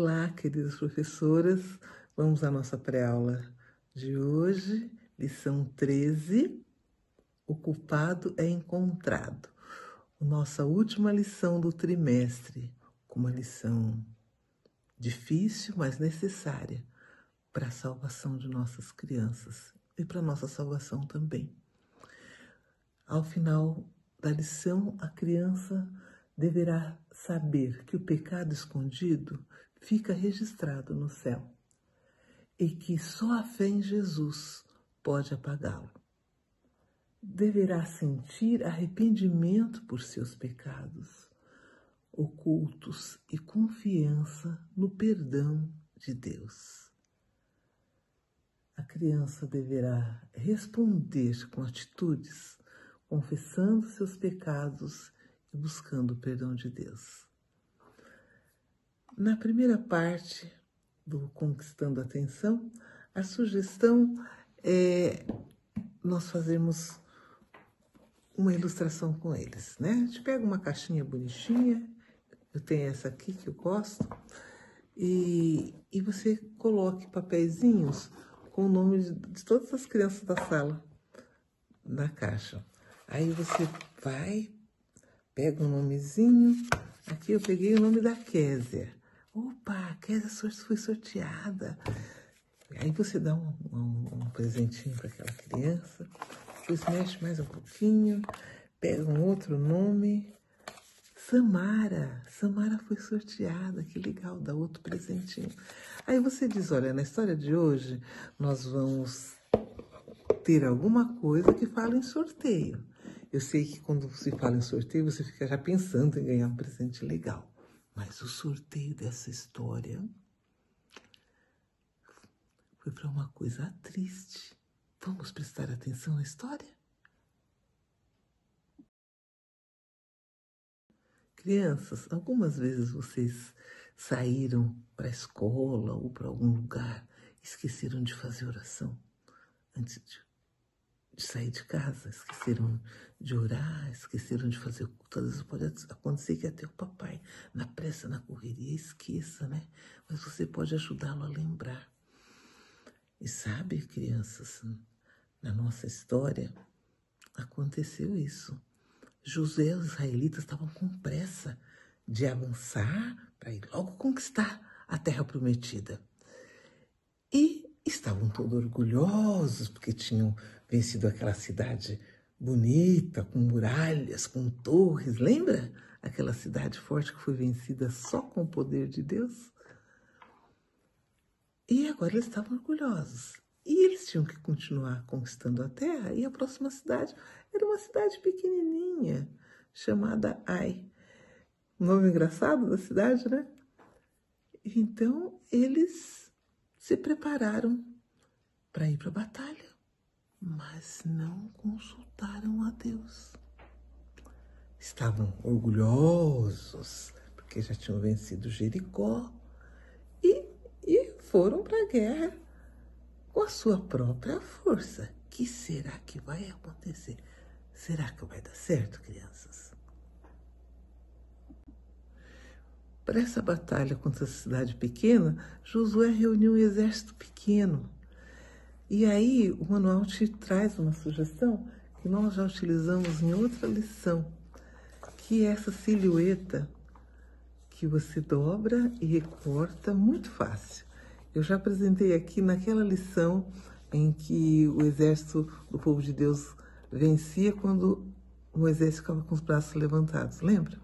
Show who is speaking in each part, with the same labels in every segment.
Speaker 1: Olá, queridas professoras. Vamos à nossa pré-aula de hoje, lição 13. O culpado é encontrado. Nossa última lição do trimestre, uma lição difícil, mas necessária para a salvação de nossas crianças e para a nossa salvação também. Ao final da lição, a criança deverá saber que o pecado escondido fica registrado no céu e que só a fé em Jesus pode apagá-lo. Deverá sentir arrependimento por seus pecados ocultos e confiança no perdão de Deus. A criança deverá responder com atitudes, confessando seus pecados e buscando o perdão de Deus. Na primeira parte do Conquistando a Atenção, a sugestão é nós fazermos uma ilustração com eles, né? A gente pega uma caixinha bonitinha, eu tenho essa aqui que eu gosto, e você coloque papeizinhos com o nome de todas as crianças da sala na caixa. Aí você vai, pega um nomezinho. Aqui eu peguei o nome da Késia. Opa, a Késia foi sorteada. Aí você dá um presentinho para aquela criança. Depois mexe mais um pouquinho. Pega um outro nome. Samara. Samara foi sorteada. Que legal, dá outro presentinho. Aí você diz, olha, na história de hoje, nós vamos ter alguma coisa que fala em sorteio. Eu sei que quando se fala em sorteio, você fica já pensando em ganhar um presente legal. Mas o sorteio dessa história foi para uma coisa triste. Vamos prestar atenção na história? Crianças, algumas vezes vocês saíram para a escola ou para algum lugar e esqueceram de fazer oração antes de sair de casa, esqueceram de orar, esqueceram de fazer o culto. Às vezes pode acontecer que até o papai, na pressa, na correria, esqueça, né? Mas você pode ajudá-lo a lembrar. E sabe, crianças, na nossa história aconteceu isso. José e os israelitas estavam com pressa de avançar para ir logo conquistar a terra prometida. E estavam todos orgulhosos porque tinham vencido aquela cidade bonita, com muralhas, com torres. Lembra? Aquela cidade forte que foi vencida só com o poder de Deus? E agora eles estavam orgulhosos. E eles tinham que continuar conquistando a terra. E a próxima cidade era uma cidade pequenininha, chamada Ai. Nome engraçado da cidade, né? Então, eles se prepararam para ir para a batalha, mas não consultaram a Deus. Estavam orgulhosos, porque já tinham vencido Jericó, e foram para a guerra com a sua própria força. O que será que vai acontecer? Será que vai dar certo, crianças? Para essa batalha contra essa cidade pequena, Josué reuniu um exército pequeno. E aí o manual te traz uma sugestão que nós já utilizamos em outra lição, que é essa silhueta que você dobra e recorta muito fácil. Eu já apresentei aqui naquela lição em que o exército do povo de Deus vencia quando o exército ficava com os braços levantados, lembra?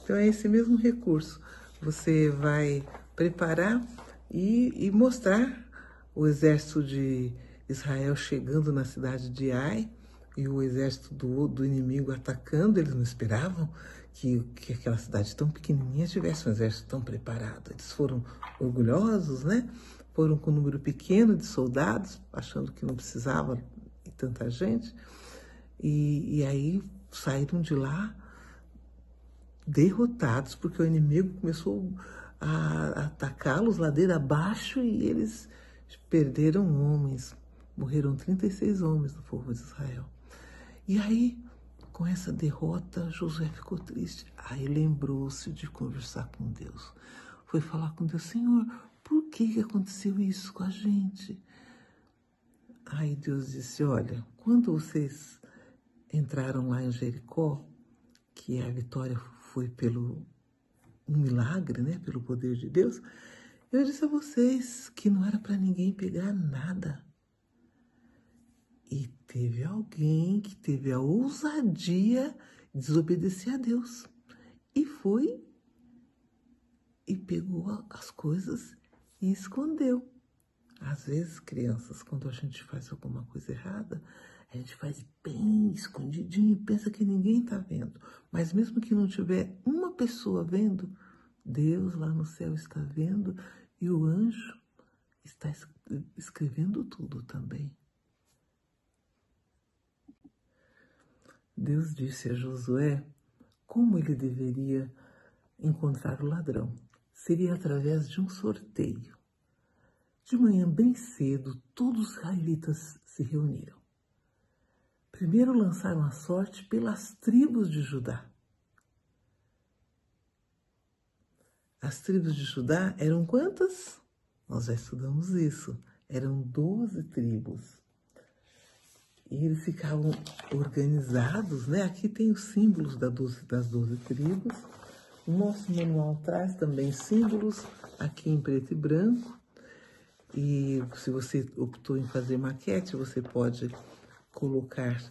Speaker 1: Então é esse mesmo recurso. Você vai preparar e mostrar o exército de Israel chegando na cidade de Ai e o exército do inimigo atacando. Eles não esperavam que aquela cidade tão pequenininha tivesse um exército tão preparado. Eles foram orgulhosos, né? Foram com um número pequeno de soldados, achando que não precisava de tanta gente. E aí saíram de lá derrotados, porque o inimigo começou a atacá-los ladeira abaixo e eles perderam homens. Morreram 36 homens do povo de Israel. E aí, com essa derrota, Josué ficou triste. Aí lembrou-se de conversar com Deus. foi falar com Deus: Senhor, por que aconteceu isso com a gente? Aí Deus disse: olha, quando vocês entraram lá em Jericó, que a vitória foi pelo um milagre, né, pelo poder de Deus, eu disse a vocês que não era para ninguém pegar nada. E teve alguém que teve a ousadia de desobedecer a Deus. E foi e pegou as coisas e escondeu. Às vezes, crianças, quando a gente faz alguma coisa errada, a gente faz bem escondidinho e pensa que ninguém está vendo. Mas mesmo que não tiver uma pessoa vendo, Deus lá no céu está vendo e o anjo está escrevendo tudo também. Deus disse a Josué como ele deveria encontrar o ladrão. Seria através de um sorteio. De manhã bem cedo, todos os israelitas se reuniram. Primeiro lançaram a sorte pelas tribos de Judá. As tribos de Judá eram quantas? Nós já estudamos isso. Eram 12 tribos. E eles ficavam organizados, né? Aqui tem os símbolos das 12 tribos. O nosso manual traz também símbolos, aqui em preto e branco. E se você optou em fazer maquete, você pode colocar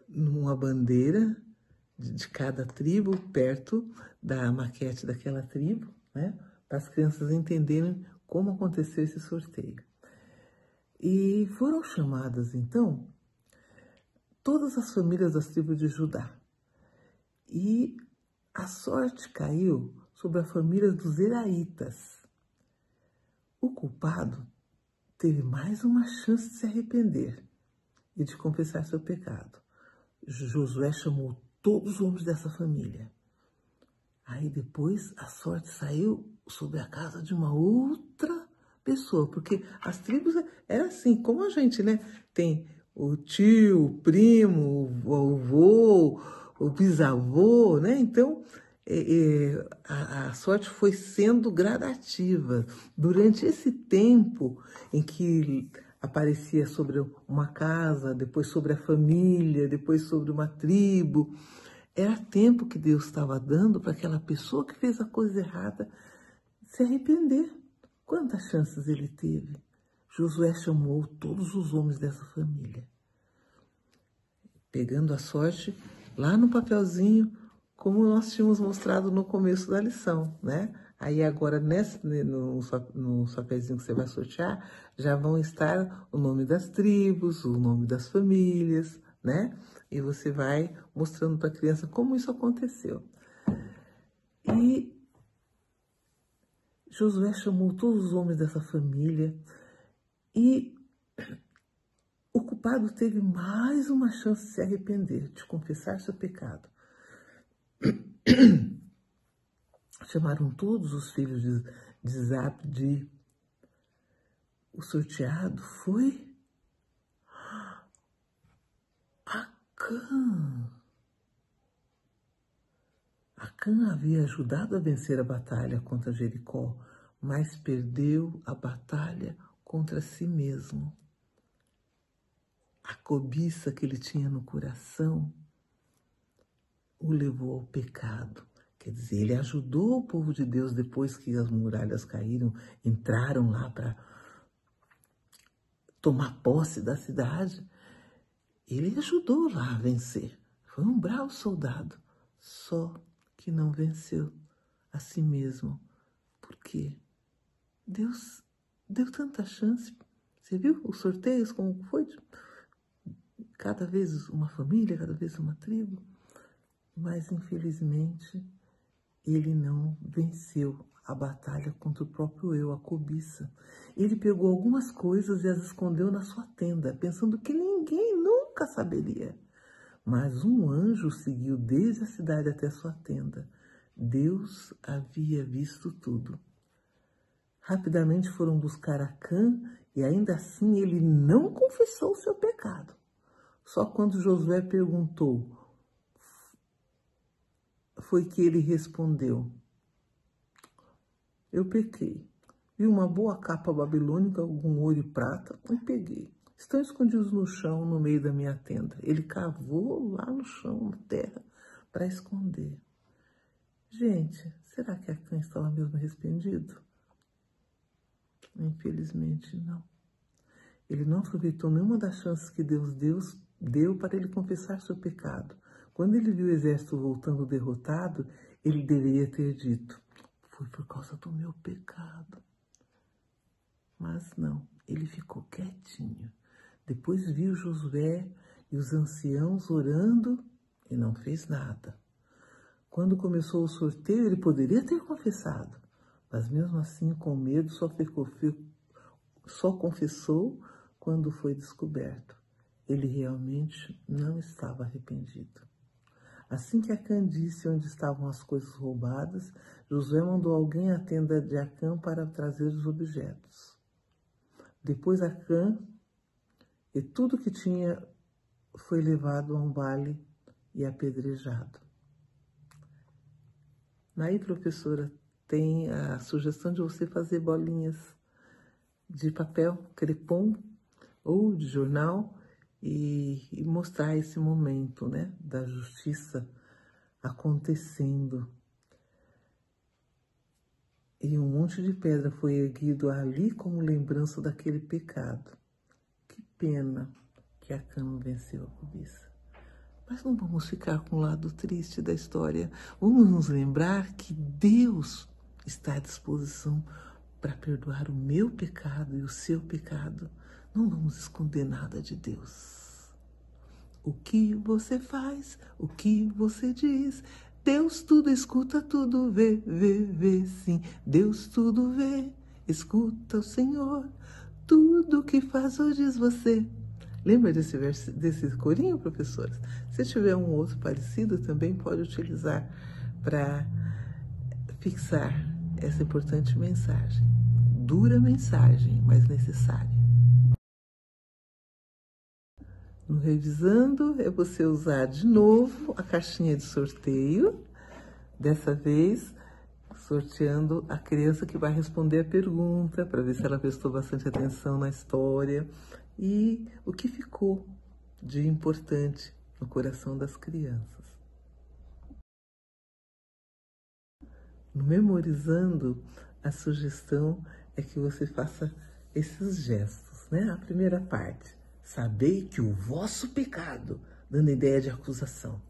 Speaker 1: numa bandeira de cada tribo, perto da maquete daquela tribo, né? Para as crianças entenderem como aconteceu esse sorteio. E foram chamadas, então, todas as famílias das tribos de Judá. E a sorte caiu sobre a família dos Zeraitas. O culpado teve mais uma chance de se arrepender e de confessar seu pecado. Josué chamou todos os homens dessa família. Aí depois a sorte saiu sobre a casa de uma outra pessoa, porque as tribos eram assim, como a gente, né? Tem o tio, o primo, o avô, o bisavô, né? Então, a sorte foi sendo gradativa. Durante esse tempo em que aparecia sobre uma casa, depois sobre a família, depois sobre uma tribo, era tempo que Deus estava dando para aquela pessoa que fez a coisa errada se arrepender. Quantas chances ele teve? Josué chamou todos os homens dessa família, pegando a sorte lá no papelzinho, como nós tínhamos mostrado no começo da lição, né? Aí agora, no papelzinho que você vai sortear, já vão estar o nome das tribos, o nome das famílias, né? E você vai mostrando para a criança como isso aconteceu. E Josué chamou todos os homens dessa família e o culpado teve mais uma chance de se arrepender, de confessar seu pecado. Chamaram todos os filhos de Zabdi. O sorteado foi Acã. Acã havia ajudado a vencer a batalha contra Jericó, mas perdeu a batalha contra si mesmo. A cobiça que ele tinha no coração o levou ao pecado. Quer dizer, ele ajudou o povo de Deus depois que as muralhas caíram, entraram lá para tomar posse da cidade. Ele ajudou lá a vencer. Foi um bravo soldado, só que não venceu a si mesmo. Por quê? Deus deu tanta chance. Você viu os sorteios, como foi? Cada vez uma família, cada vez uma tribo. Mas, infelizmente, ele não venceu a batalha contra o próprio eu, a cobiça. Ele pegou algumas coisas e as escondeu na sua tenda, pensando que ninguém nunca saberia. Mas um anjo seguiu desde a cidade até a sua tenda. Deus havia visto tudo. Rapidamente foram buscar Acã e ainda assim ele não confessou o seu pecado. Só quando Josué perguntou, foi que ele respondeu: eu pequei. Vi uma boa capa babilônica, algum ouro e prata, e peguei. Estão escondidos no chão, no meio da minha tenda. Ele cavou lá no chão, na terra, para esconder. Gente, será que Acã estava mesmo arrependido? Infelizmente, não. Ele não aproveitou nenhuma das chances que Deus deu para ele confessar seu pecado. Quando ele viu o exército voltando derrotado, ele deveria ter dito: foi por causa do meu pecado. Mas não, ele ficou quietinho. Depois viu Josué e os anciãos orando e não fez nada. Quando começou o sorteio, ele poderia ter confessado, mas mesmo assim, com medo, só confessou quando foi descoberto. Ele realmente não estava arrependido. Assim que Acã disse onde estavam as coisas roubadas, Josué mandou alguém à tenda de Acã para trazer os objetos. Depois Acã e tudo que tinha foi levado a um vale e apedrejado. Aí, professora, tem a sugestão de você fazer bolinhas de papel crepom ou de jornal e mostrar esse momento, né, da justiça acontecendo. E um monte de pedra foi erguido ali como lembrança daquele pecado. Que pena que Acã não venceu a cobiça. Mas não vamos ficar com o lado triste da história. Vamos nos lembrar que Deus está à disposição para perdoar o meu pecado e o seu pecado. Não vamos esconder nada de Deus. O que você faz, o que você diz, Deus tudo escuta, tudo vê, vê sim. Deus tudo vê, escuta o Senhor, tudo que faz ou diz você. Lembra desse corinho, professoras? Se tiver um outro parecido, também pode utilizar para fixar essa importante mensagem. Dura mensagem, mas necessária. No revisando, é você usar de novo a caixinha de sorteio, dessa vez sorteando a criança que vai responder a pergunta, para ver se ela prestou bastante atenção na história e o que ficou de importante no coração das crianças. No memorizando, a sugestão é que você faça esses gestos, né? A primeira parte, sabei que o vosso pecado, dando ideia de acusação,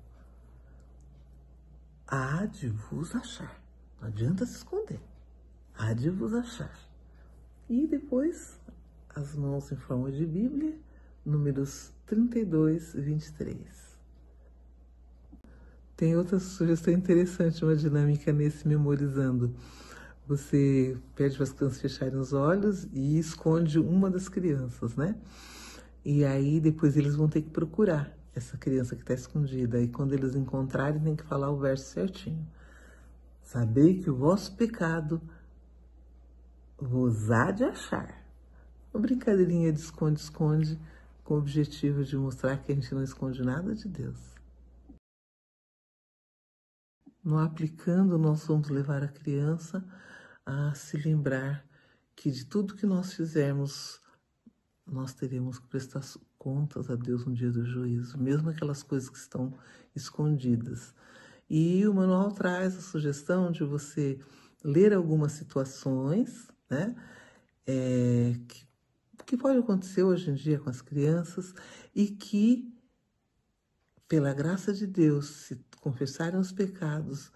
Speaker 1: há de vos achar. Não adianta se esconder. Há de vos achar. E depois, as mãos em forma de Bíblia, números 32 e 23. Tem outra sugestão interessante, uma dinâmica nesse memorizando. Você pede para as crianças fecharem os olhos e esconde uma das crianças, né? E aí depois eles vão ter que procurar essa criança que está escondida. E quando eles encontrarem, tem que falar o verso certinho. Sabei que o vosso pecado vos há de achar. Uma brincadeirinha de esconde-esconde com o objetivo de mostrar que a gente não esconde nada de Deus. No aplicando, nós vamos levar a criança a se lembrar que de tudo que nós fizermos, nós teremos que prestar contas a Deus no dia do juízo, mesmo aquelas coisas que estão escondidas. E o manual traz a sugestão de você ler algumas situações, né, que pode acontecer hoje em dia com as crianças e que, pela graça de Deus, se confessarem os pecados,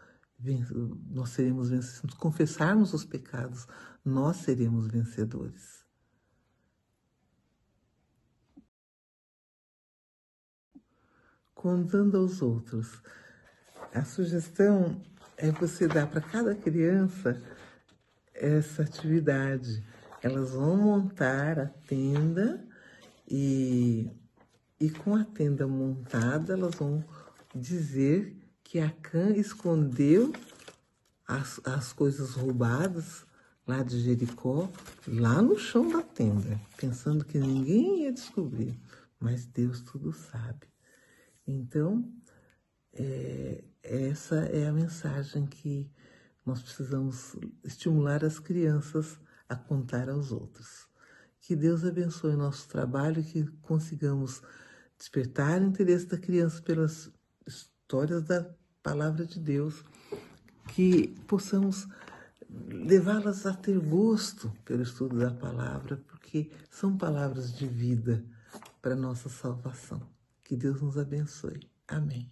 Speaker 1: nós seremos vencedores. Se confessarmos os pecados, nós seremos vencedores. Contando aos outros. A sugestão é você dar para cada criança essa atividade. Elas vão montar a tenda e com a tenda montada, elas vão dizer que Acã escondeu as coisas roubadas lá de Jericó, lá no chão da tenda, pensando que ninguém ia descobrir, mas Deus tudo sabe. Então, essa é a mensagem que nós precisamos estimular as crianças a contar aos outros. Que Deus abençoe o nosso trabalho, que consigamos despertar o interesse da criança pelas histórias da palavra de Deus, que possamos levá-las a ter gosto pelo estudo da palavra, porque são palavras de vida para a nossa salvação. Que Deus nos abençoe. Amém.